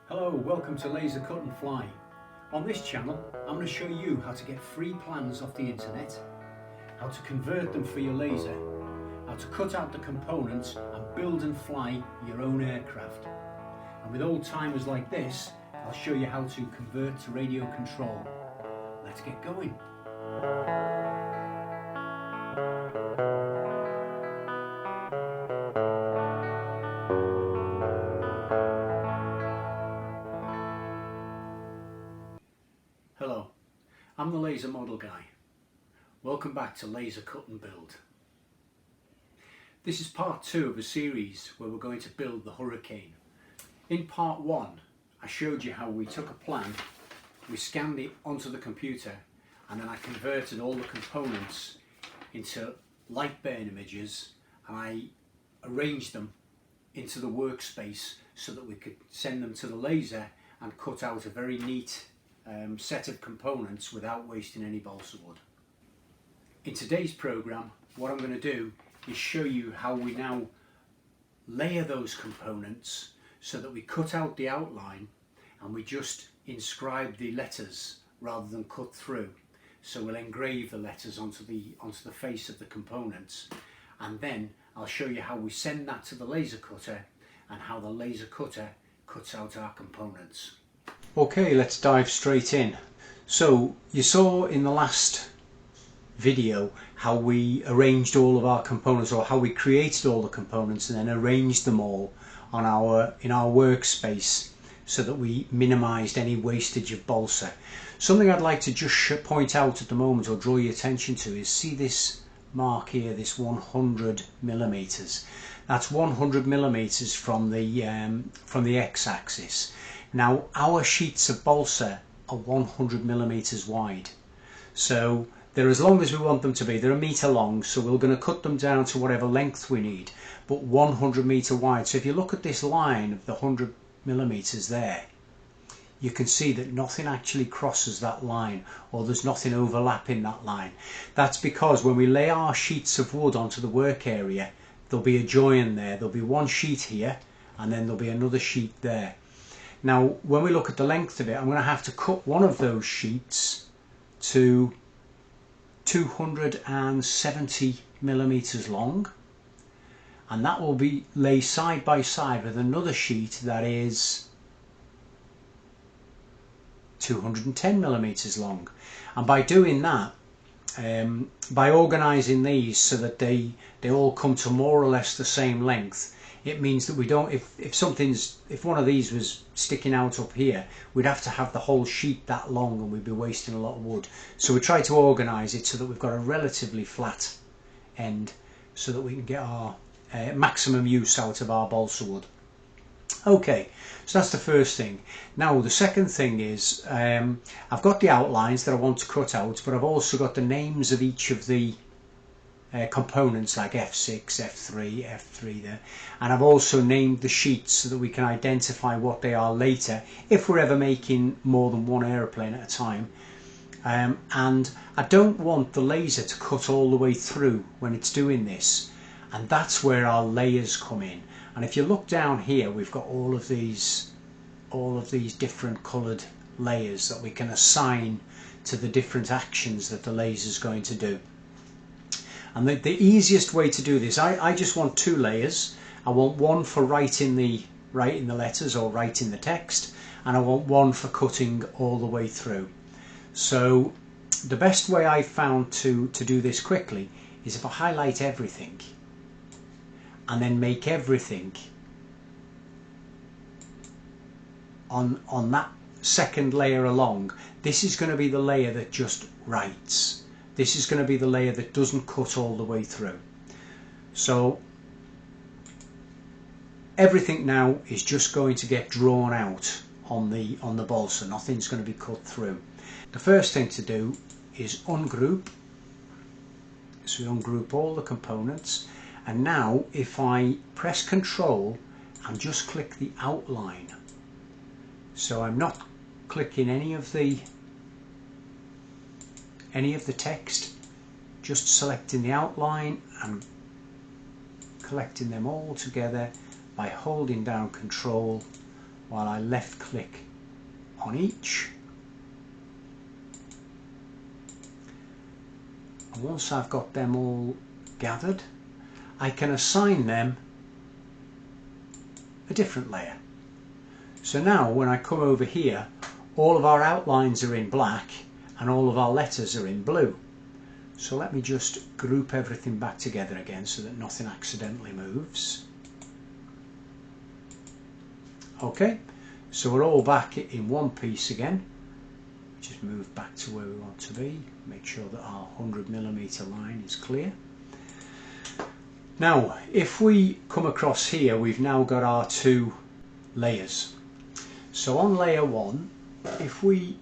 Hello, welcome to Laser Cut and Fly. On this channel, I'm going to show you how to get free plans off the internet, how to convert them for your laser, how to cut out the components and build and fly your own aircraft. And with old timers like this, I'll show you how to convert to radio control. Let's get going. Hello, I'm the Laser Model Guy. Welcome back to Laser Cut and Build. This is part 2 of a series where we're going to build the Hurricane. In part 1, I showed you how we took a plan, we scanned it onto the computer, and then I converted all the components into Lightburn images, and I arranged them into the workspace so that we could send them to the laser and cut out a very neat set of components without wasting any balsa wood. In today's program, what I'm going to do is show you how we now layer those components so that we cut out the outline and we just inscribe the letters rather than cut through. So we'll engrave the letters onto the face of the components, and then I'll show you how we send that to the laser cutter and how the laser cutter cuts out our components. Okay, let's dive straight in. So you saw in the last video how we arranged all of our components, or how we created all the components and then arranged them all on in our workspace so that we minimized any wastage of balsa. Something I'd like to just point out at the moment, or draw your attention to, is see this mark here, this 100 millimeters. That's 100 millimeters from the x-axis. Now our sheets of balsa are 100 millimeters wide, so they're as long as we want them to be. They're a meter long, so we're going to cut them down to whatever length we need, but 100 meter wide. So if you look at this line of the 100 millimeters there, you can see that nothing actually crosses that line, or there's nothing overlapping that line. That's because when we lay our sheets of wood onto the work area, there'll be a join there. There'll be one sheet here and then there'll be another sheet there. Now when we look at the length of it, I'm going to have to cut one of those sheets to 270 millimeters long, and that will be lay side by side with another sheet that is 210 millimeters long. And by doing that, by organizing these so that they all come to more or less the same length, it means that we don't, if one of these was sticking out up here, we'd have to have the whole sheet that long and we'd be wasting a lot of wood. So we try to organize it so that we've got a relatively flat end so that we can get our maximum use out of our balsa wood. Okay, so that's the first thing. Now the second thing is, I've got the outlines that I want to cut out, but I've also got the names of each of the components, like F6, F3, F3 there, and I've also named the sheets so that we can identify what they are later if we're ever making more than one aeroplane at a time. And I don't want the laser to cut all the way through when it's doing this, and that's where our layers come in. And if you look down here, we've got all of these different coloured layers that we can assign to the different actions that the laser is going to do. And the easiest way to do this, I just want 2 layers. I want one for writing the letters or writing the text, and I want one for cutting all the way through. So the best way I've found to do this quickly is if I highlight everything and then make everything on that second layer along. This is going to be the layer that just writes. This is going to be the layer that doesn't cut all the way through. So everything now is just going to get drawn out on the balsa. Nothing's going to be cut through. The first thing to do is ungroup. So we ungroup all the components, and now if I press Control and just click the outline, so I'm not clicking any of the text, just selecting the outline and collecting them all together by holding down Control while I left click on each. And once I've got them all gathered, I can assign them a different layer. So now when I come over here, all of our outlines are in black and all of our letters are in blue. So let me just group everything back together again so that nothing accidentally moves. Okay, so we're all back in one piece again. Just move back to where we want to be. Make sure that our 100mm line is clear. Now, if we come across here, we've now got our two layers. So on layer 1, if we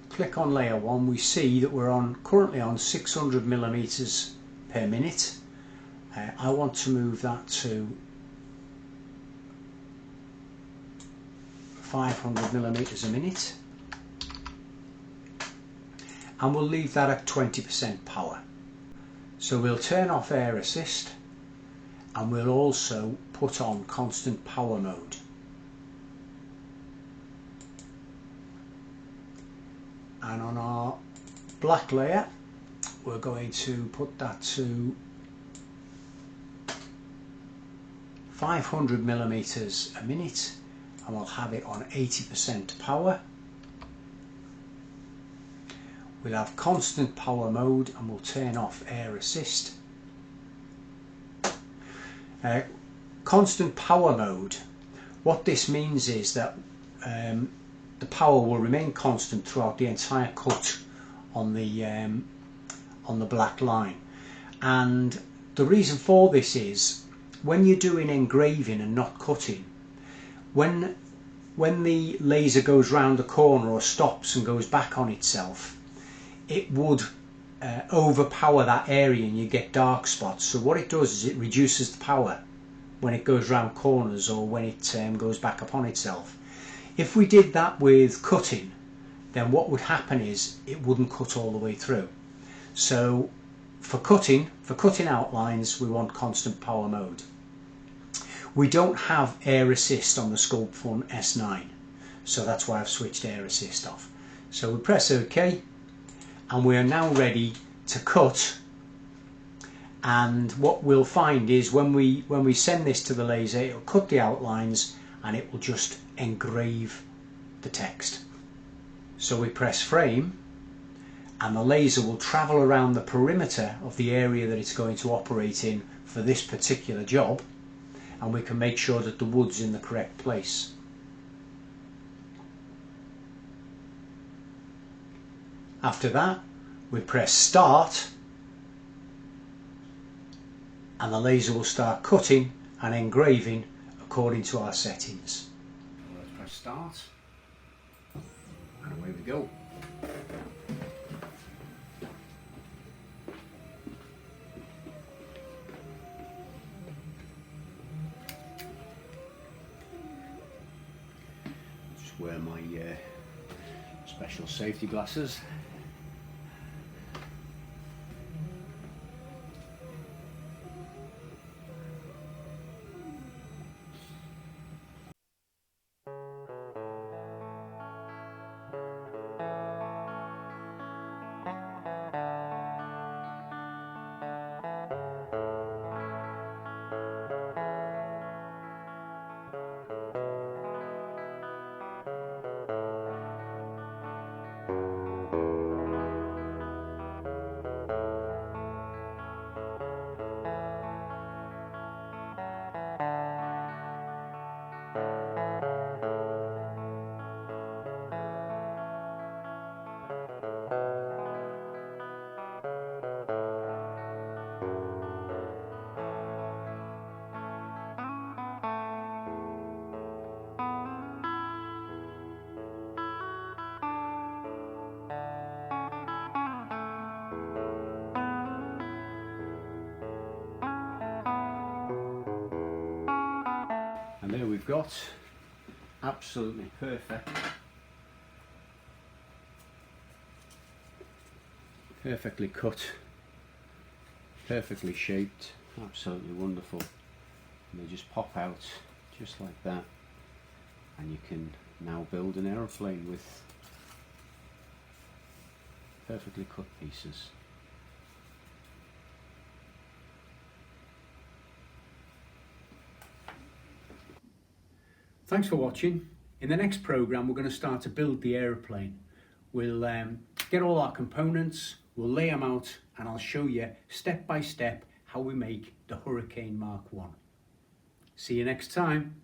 click on layer 1, we see that we're currently on 600mm per minute. I want to move that to 500mm a minute, and we'll leave that at 20% power. So we'll turn off air assist, and we'll also put on constant power mode. And on our black layer, we're going to put that to 500mm a minute, and we'll have it on 80% power. We'll have constant power mode, and we'll turn off air assist. Constant power mode, what this means is that the power will remain constant throughout the entire cut on the black line. And the reason for this is, when you're doing engraving and not cutting, when the laser goes round the corner or stops and goes back on itself, it would overpower that area and you get dark spots. So what it does is it reduces the power when it goes round corners or when it goes back upon itself. If we did that with cutting, then what would happen is it wouldn't cut all the way through. So for cutting outlines, we want constant power mode. We don't have air assist on the Sculpfun S9, so that's why I've switched air assist off. So we press OK, and we are now ready to cut. And what we'll find is when we send this to the laser, it'll cut the outlines and it will just engrave the text. So we press frame, and the laser will travel around the perimeter of the area that it's going to operate in for this particular job, and we can make sure that the wood's in the correct place. After that, we press start, and the laser will start cutting and engraving according to our settings. Let's press start, and away we go. Just wear my special safety glasses. And there we've got absolutely perfectly cut, perfectly shaped, absolutely wonderful. And they just pop out just like that, and you can now build an aeroplane with perfectly cut pieces. Thanks for watching. In the next program we're going to start to build the aeroplane. We'll get all our components, we'll lay them out, and I'll show you step by step how we make the Hurricane Mark 1. See you next time.